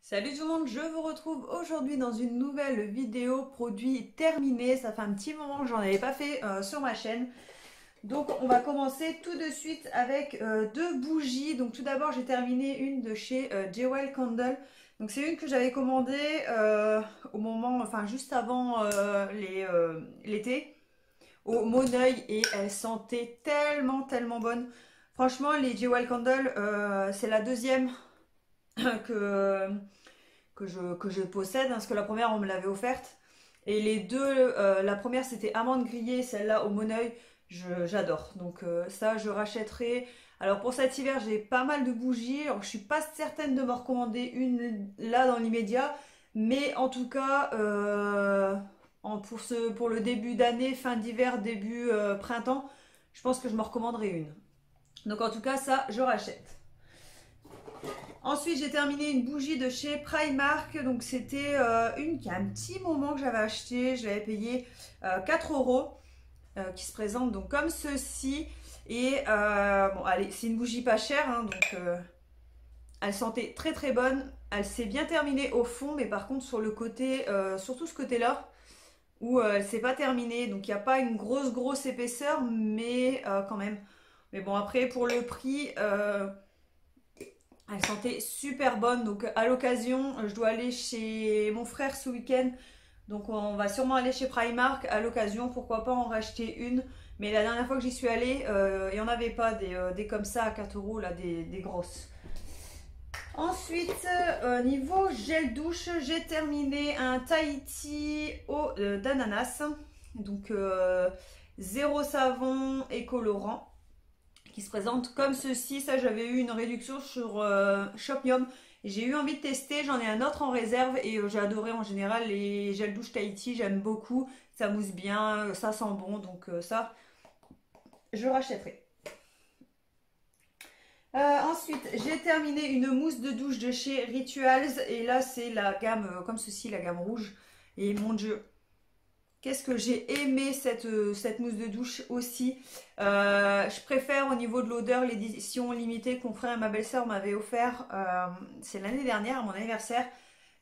Salut tout le monde, je vous retrouve aujourd'hui dans une nouvelle vidéo produit terminé. Ça fait un petit moment que j'en avais pas fait sur ma chaîne. Donc on va commencer tout de suite avec deux bougies. Donc tout d'abord j'ai terminé une de chez Jewel Candle. Donc c'est une que j'avais commandée au moment, enfin juste avant l'été au Moneuil et elle sentait tellement bonne. Franchement les Jewel Candle c'est la deuxième que que je possède, hein, parce que la première on me l'avait offerte. Et les deux, la première c'était amande grillée, celle-là au Moneuil, j'adore. Donc ça je rachèterai. Alors pour cet hiver j'ai pas mal de bougies, alors je suis pas certaine de me recommander une là dans l'immédiat, mais en tout cas pour le début d'année, fin d'hiver, début printemps, je pense que je me recommanderai une. Donc en tout cas ça je rachète. Ensuite, j'ai terminé une bougie de chez Primark. Donc, c'était une qui a un petit moment que j'avais acheté. Je l'avais payé 4 euros. Qui se présente donc comme ceci. Et bon, allez, c'est une bougie pas chère. Hein, donc, elle sentait très bonne. Elle s'est bien terminée au fond. Mais par contre, sur le côté, surtout ce côté-là, où elle s'est pas terminée. Donc, il n'y a pas une grosse épaisseur. Mais quand même. Mais bon, après, pour le prix... elle sentait super bonne, donc à l'occasion, je dois aller chez mon frère ce week-end. Donc on va sûrement aller chez Primark à l'occasion, pourquoi pas en racheter une. Mais la dernière fois que j'y suis allée, il n'y en avait pas des comme ça à 4 euros, là, des grosses. Ensuite, niveau gel douche, j'ai terminé un Tahiti eau d'ananas. Donc zéro savon et colorant. Qui se présente comme ceci. Ça, j'avais eu une réduction sur Shopium. J'ai eu envie de tester. J'en ai un autre en réserve et j'ai adoré en général les gels douche Tahiti. J'aime beaucoup. Ça mousse bien, ça sent bon. Donc ça, je rachèterai. Ensuite, j'ai terminé une mousse de douche de chez Rituals. Et là, c'est la gamme comme ceci, la gamme rouge. Et mon Dieu, qu'est-ce que j'ai aimé cette mousse de douche aussi. Je préfère au niveau de l'odeur l'édition limitée que mon frère et ma belle-sœur m'avaient offert. C'est l'année dernière à mon anniversaire.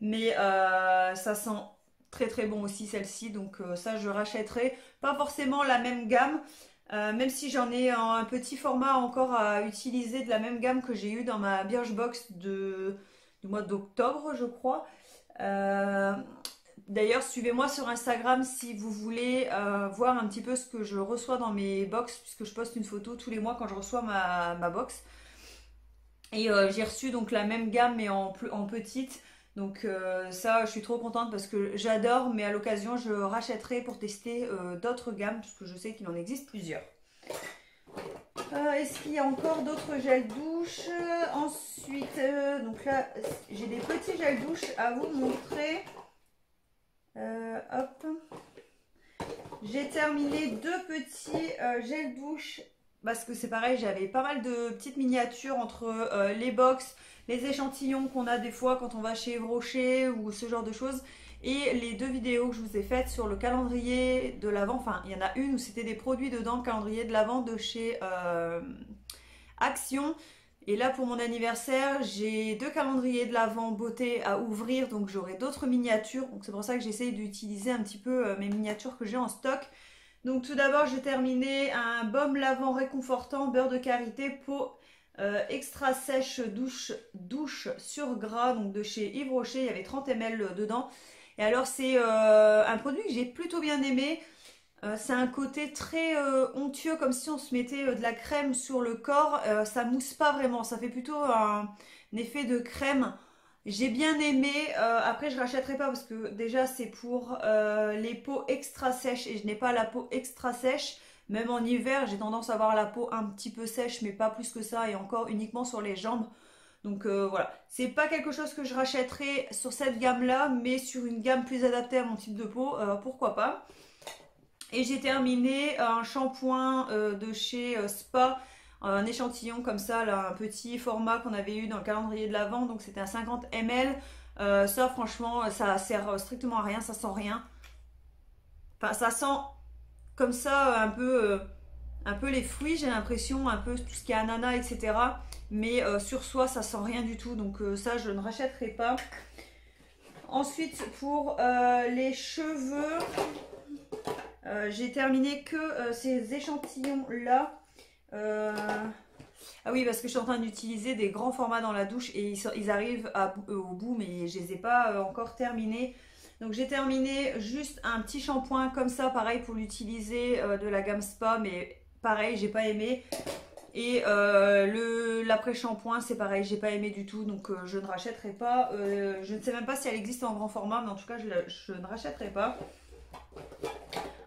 Mais ça sent très bon aussi celle-ci. Donc ça je rachèterai. Pas forcément la même gamme. Même si j'en ai un petit format encore à utiliser de la même gamme que j'ai eu dans ma Birchbox du mois d'octobre je crois. D'ailleurs, suivez-moi sur Instagram si vous voulez voir un petit peu ce que je reçois dans mes box, puisque je poste une photo tous les mois quand je reçois ma box. Et j'ai reçu donc la même gamme mais en petite. Donc ça, je suis trop contente parce que j'adore, mais à l'occasion, je rachèterai pour tester d'autres gammes, puisque je sais qu'il en existe plusieurs. Est-ce qu'il y a encore d'autres gels douche? Ensuite, donc là, j'ai des petits gels douche à vous montrer. Hop. J'ai terminé deux petits gels douche parce que c'est pareil, j'avais pas mal de petites miniatures entre les box, les échantillons qu'on a des fois quand on va chez Yves Rocher ou ce genre de choses et les deux vidéos que je vous ai faites sur le calendrier de l'Avent. Enfin, il y en a une où c'était des produits dedans, le calendrier de l'Avent de chez Action. Et là pour mon anniversaire, j'ai deux calendriers de l'Avent beauté à ouvrir, donc j'aurai d'autres miniatures. Donc c'est pour ça que j'essaye d'utiliser un petit peu mes miniatures que j'ai en stock. Donc tout d'abord j'ai terminé un baume lavant réconfortant, beurre de karité, peau extra sèche douche sur gras, donc de chez Yves Rocher, il y avait 30 ml dedans. Et alors c'est un produit que j'ai plutôt bien aimé. C'est un côté très onctueux, comme si on se mettait de la crème sur le corps. Ça mousse pas vraiment, ça fait plutôt un effet de crème. J'ai bien aimé. Après, je rachèterai pas parce que déjà c'est pour les peaux extra sèches et je n'ai pas la peau extra sèche. Même en hiver, j'ai tendance à avoir la peau un petit peu sèche, mais pas plus que ça, et encore uniquement sur les jambes. Donc voilà, c'est pas quelque chose que je rachèterai sur cette gamme-là, mais sur une gamme plus adaptée à mon type de peau, pourquoi pas. Et j'ai terminé un shampoing de chez Spa, un échantillon comme ça, là, un petit format qu'on avait eu dans le calendrier de l'Avent, donc c'était un 50 ml. Ça franchement, ça sert strictement à rien, ça sent rien. Enfin, ça sent comme ça un peu les fruits, j'ai l'impression, un peu tout ce qui est ananas, etc. mais sur soi ça sent rien du tout, donc ça je ne rachèterai pas. Ensuite pour les cheveux, j'ai terminé que ces échantillons là. Ah oui, parce que je suis en train d'utiliser des grands formats dans la douche et ils arrivent au bout, mais je les ai pas encore terminés. Donc j'ai terminé juste un petit shampoing comme ça, pareil pour l'utiliser de la gamme Spa, mais pareil, j'ai pas aimé. Et l'après-shampoing, c'est pareil, j'ai pas aimé du tout, donc je ne rachèterai pas. Je ne sais même pas si elle existe en grand format, mais en tout cas, je ne rachèterai pas.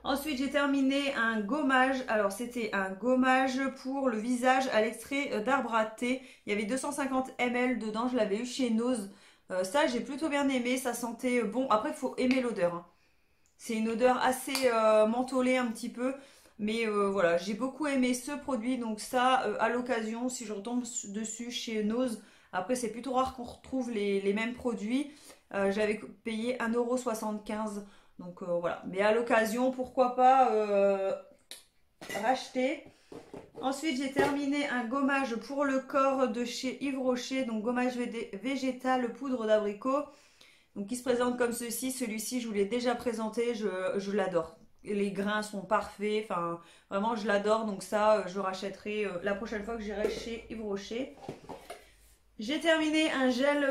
Ensuite, j'ai terminé un gommage. Alors, c'était un gommage pour le visage à l'extrait d'arbre à thé. Il y avait 250 ml dedans. Je l'avais eu chez Nose. Ça, j'ai plutôt bien aimé. Ça sentait bon. Après, il faut aimer l'odeur, hein. C'est une odeur assez mentholée un petit peu. Mais voilà, j'ai beaucoup aimé ce produit. Donc ça, à l'occasion, si je retombe dessus chez Nose. Après, c'est plutôt rare qu'on retrouve les mêmes produits. J'avais payé 1,75 €. Donc voilà, mais à l'occasion, pourquoi pas racheter. Ensuite, j'ai terminé un gommage pour le corps de chez Yves Rocher, donc gommage végétal poudre d'abricot, donc qui se présente comme ceci. Celui-ci, je vous l'ai déjà présenté, je l'adore. Les grains sont parfaits, enfin vraiment je l'adore, donc ça je rachèterai la prochaine fois que j'irai chez Yves Rocher. J'ai terminé un gel,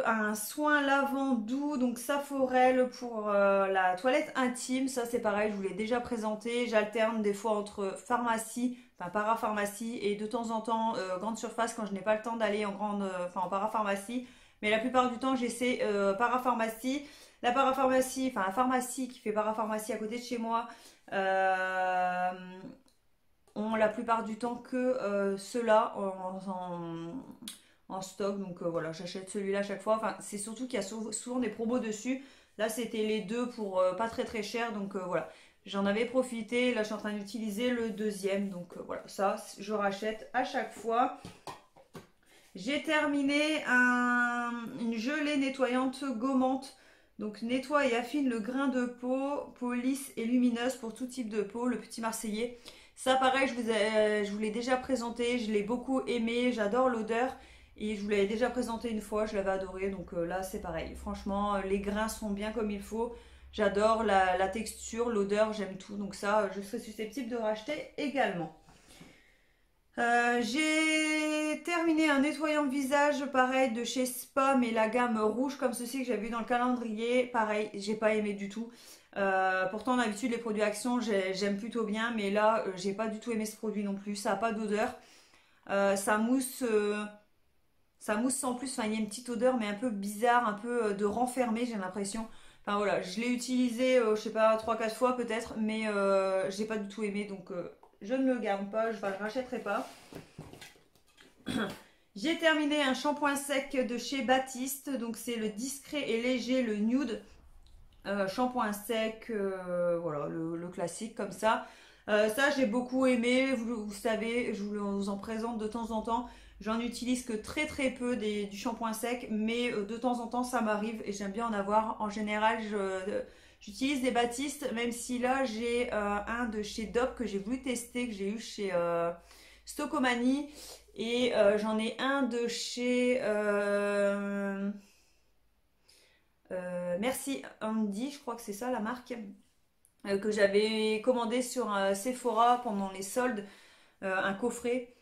un soin lavant doux, donc Saforel pour la toilette intime. Ça c'est pareil, je vous l'ai déjà présenté. J'alterne des fois entre pharmacie, enfin parapharmacie, et de temps en temps grande surface quand je n'ai pas le temps d'aller en parapharmacie. Mais la plupart du temps j'essaie parapharmacie. La parapharmacie, enfin la pharmacie qui fait parapharmacie à côté de chez moi, ont la plupart du temps que ceux-là en stock, donc voilà, j'achète celui-là à chaque fois. Enfin, c'est surtout qu'il y a souvent des promos dessus. Là c'était les deux pour pas très très cher, donc voilà, j'en avais profité. Là je suis en train d'utiliser le deuxième, donc voilà, ça je rachète à chaque fois. J'ai terminé une gelée nettoyante gommante, donc nettoie et affine le grain de peau lisse et lumineuse pour tout type de peau, le petit marseillais. Ça pareil, je vous l'ai déjà présenté, je l'ai beaucoup aimé, j'adore l'odeur. Et je vous l'avais déjà présenté une fois, je l'avais adoré, donc là c'est pareil. Franchement, les grains sont bien comme il faut. J'adore la texture, l'odeur, j'aime tout. Donc ça, je serais susceptible de racheter également. J'ai terminé un nettoyant visage, pareil, de chez Spa, mais la gamme rouge comme ceci que j'avais vu dans le calendrier. Pareil, j'ai pas aimé du tout. Pourtant d'habitude les produits Action j'aime plutôt bien, mais là j'ai pas du tout aimé ce produit non plus. Ça a pas d'odeur. Ça mousse... Ça mousse sans plus, enfin, il y a une petite odeur mais un peu bizarre, un peu de renfermé j'ai l'impression. Enfin voilà, je l'ai utilisé, je sais pas, 3-4 fois peut-être, mais j'ai pas du tout aimé, donc je ne le garde pas, je ne le rachèterai pas. J'ai terminé un shampoing sec de chez Baptiste, donc c'est le discret et léger, le nude. Shampoing sec, voilà, le classique comme ça. Ça j'ai beaucoup aimé, vous savez, je vous en présente de temps en temps. J'en utilise que très très peu du shampoing sec, mais de temps en temps ça m'arrive et j'aime bien en avoir. En général, j'utilise des Baptiste, même si là j'ai un de chez Dop que j'ai voulu tester, que j'ai eu chez Stocomanie, et j'en ai un de chez Merci Andy, je crois que c'est ça la marque, que j'avais commandé sur Sephora pendant les soldes, un coffret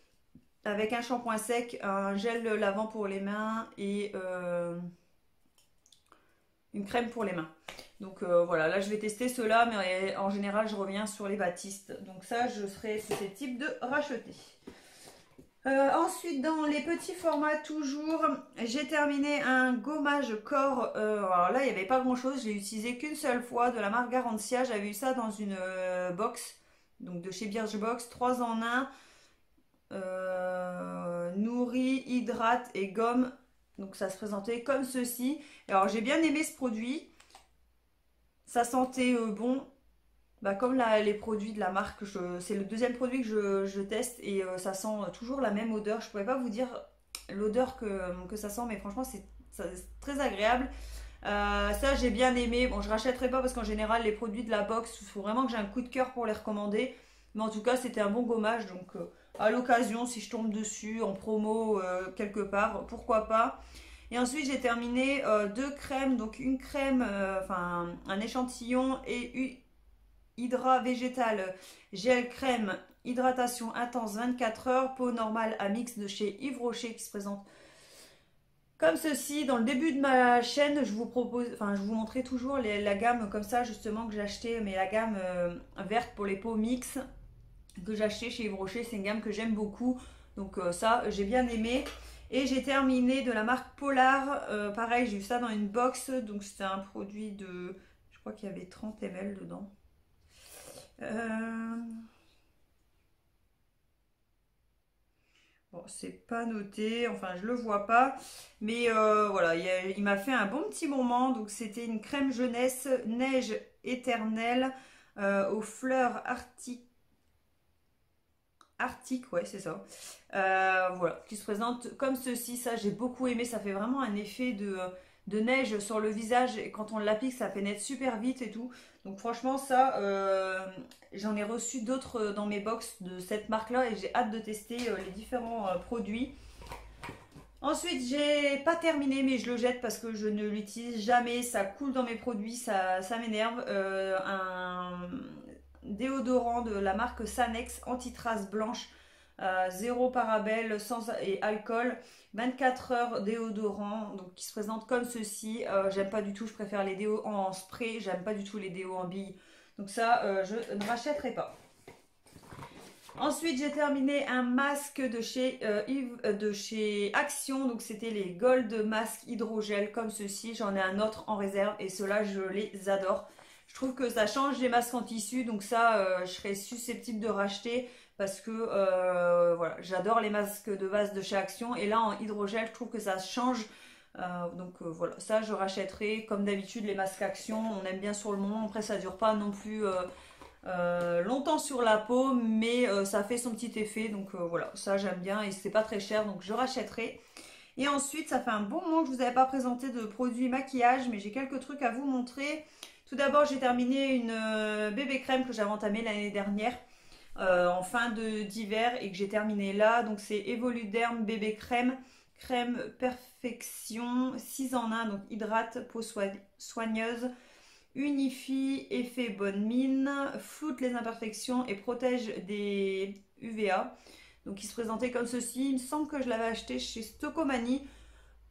avec un shampoing sec, un gel lavant pour les mains et une crème pour les mains. Donc voilà, là je vais tester ceux-là, mais en général je reviens sur les Baptiste. Donc ça, je serai susceptible de racheter. Ensuite, dans les petits formats toujours, j'ai terminé un gommage corps. Alors là, il n'y avait pas grand chose, je l'ai utilisé qu'une seule fois, de la marque Garantia. J'avais eu ça dans une box, donc de chez Birchbox, 3 en 1. Nourrit, hydrate et gomme. Donc ça se présentait comme ceci. Alors j'ai bien aimé ce produit. Ça sentait bon. Bah, comme les produits de la marque, c'est le deuxième produit que je teste et ça sent toujours la même odeur. Je pourrais pas vous dire l'odeur que ça sent, mais franchement c'est très agréable. Ça j'ai bien aimé. Bon, je rachèterai pas parce qu'en général les produits de la box, il faut vraiment que j'ai un coup de cœur pour les recommander. Mais en tout cas c'était un bon gommage, donc à l'occasion si je tombe dessus en promo quelque part, pourquoi pas. Et ensuite j'ai terminé deux crèmes, donc une crème, enfin un échantillon et une Hydra végétal gel crème hydratation intense 24 heures, peau normale à mix de chez Yves Rocher qui se présente comme ceci. Dans le début de ma chaîne, je vous propose, enfin je vous montrais toujours la gamme comme ça justement que j'ai acheté, mais la gamme verte pour les peaux mix que j'ai acheté chez Yves Rocher, c'est une gamme que j'aime beaucoup, donc ça j'ai bien aimé. Et j'ai terminé de la marque Polar, pareil j'ai eu ça dans une box, donc c'était un produit de, je crois qu'il y avait 30 ml dedans. Bon, c'est pas noté, enfin je le vois pas, mais voilà, il m'a fait un bon petit moment. Donc c'était une crème jeunesse neige éternelle aux fleurs arctiques, ouais c'est ça. Voilà, qui se présente comme ceci. Ça j'ai beaucoup aimé, ça fait vraiment un effet de neige sur le visage et quand on l'applique ça pénètre super vite et tout. Donc franchement ça, j'en ai reçu d'autres dans mes box de cette marque là et j'ai hâte de tester les différents produits. Ensuite j'ai pas terminé mais je le jette parce que je ne l'utilise jamais, ça coule dans mes produits, ça m'énerve. Un déodorant de la marque Sanex anti-trace blanche, zéro parabène sans et alcool, 24 heures déodorant, donc qui se présente comme ceci. J'aime pas du tout, je préfère les déos en spray, j'aime pas du tout les déos en billes, donc ça je ne rachèterai pas. Ensuite j'ai terminé un masque de chez Action, donc c'était les Gold Mask Hydrogel comme ceci. J'en ai un autre en réserve et ceux-là je les adore. Je trouve que ça change les masques en tissu, donc ça je serais susceptible de racheter parce que voilà, j'adore les masques de base de chez Action et là en hydrogel je trouve que ça change. Donc voilà, ça je rachèterai. Comme d'habitude les masques Action on aime bien sur le moment, après ça dure pas non plus longtemps sur la peau, mais ça fait son petit effet, donc voilà, ça j'aime bien et c'est pas très cher, donc je rachèterai. Et ensuite ça fait un bon moment que je vous avais pas présenté de produits maquillage, mais j'ai quelques trucs à vous montrer. Tout d'abord j'ai terminé une bébé crème que j'avais entamée l'année dernière en fin d'hiver et que j'ai terminé là, donc c'est Evoluderm bébé crème perfection 6 en 1, donc hydrate, peau soigneuse, unifie, effet bonne mine, floute les imperfections et protège des UVA. Donc il se présentait comme ceci. Il me semble que je l'avais acheté chez Stocomanie.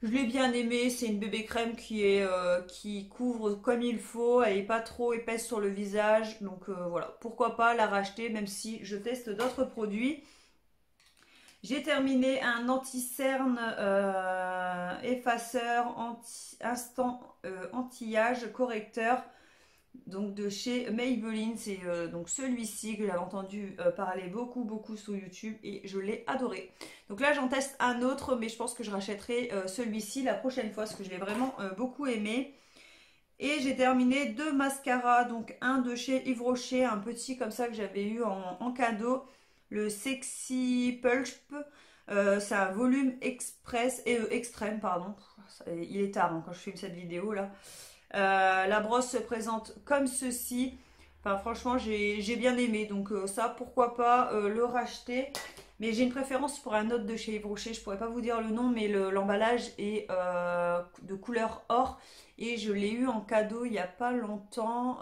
Je l'ai bien aimé. C'est une bébé crème qui couvre comme il faut. Elle n'est pas trop épaisse sur le visage. Donc voilà, pourquoi pas la racheter même si je teste d'autres produits. J'ai terminé un anti-cerne effaceur anti-âge correcteur, donc de chez Maybelline. C'est donc celui-ci que j'avais entendu parler beaucoup sur YouTube et je l'ai adoré. Donc là j'en teste un autre, mais je pense que je rachèterai celui-ci la prochaine fois parce que je l'ai vraiment beaucoup aimé. Et j'ai terminé deux mascaras, donc un de chez Yves Rocher, un petit comme ça que j'avais eu en cadeau, le Sexy Pulp. C'est un volume extrême, pardon. Il est tard hein, quand je filme cette vidéo là. La brosse se présente comme ceci. Enfin, franchement, j'ai bien aimé. Donc ça, pourquoi pas le racheter. Mais j'ai une préférence pour un autre de chez Yves Rocher. Je pourrais pas vous dire le nom, mais l'emballage est de couleur or. Et je l'ai eu en cadeau il n'y a pas longtemps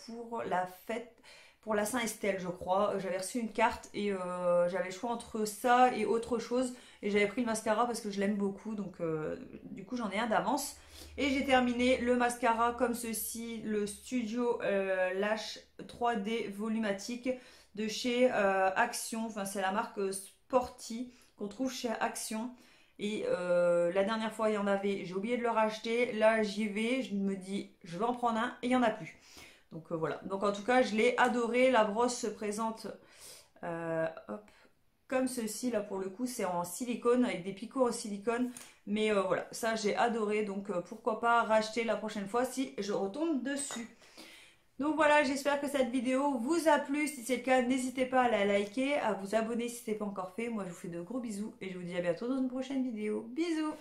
pour la fête. Pour la Saint-Estelle, je crois. J'avais reçu une carte et j'avais le choix entre ça et autre chose. Et j'avais pris le mascara parce que je l'aime beaucoup. Donc, du coup, j'en ai un d'avance. Et j'ai terminé le mascara comme ceci. Le Studio Lash 3D Volumatique de chez Action. Enfin, c'est la marque Sporty qu'on trouve chez Action. Et la dernière fois, il y en avait. J'ai oublié de le racheter. Là, j'y vais. Je me dis, je vais en prendre un et il n'y en a plus. Donc voilà, donc en tout cas je l'ai adoré. La brosse se présente hop, comme ceci, là pour le coup c'est en silicone avec des picots en silicone, mais voilà, ça j'ai adoré, donc pourquoi pas racheter la prochaine fois si je retombe dessus. Donc voilà, j'espère que cette vidéo vous a plu. Si c'est le cas, n'hésitez pas à la liker, à vous abonner si ce n'est pas encore fait. Moi je vous fais de gros bisous et je vous dis à bientôt dans une prochaine vidéo. Bisous.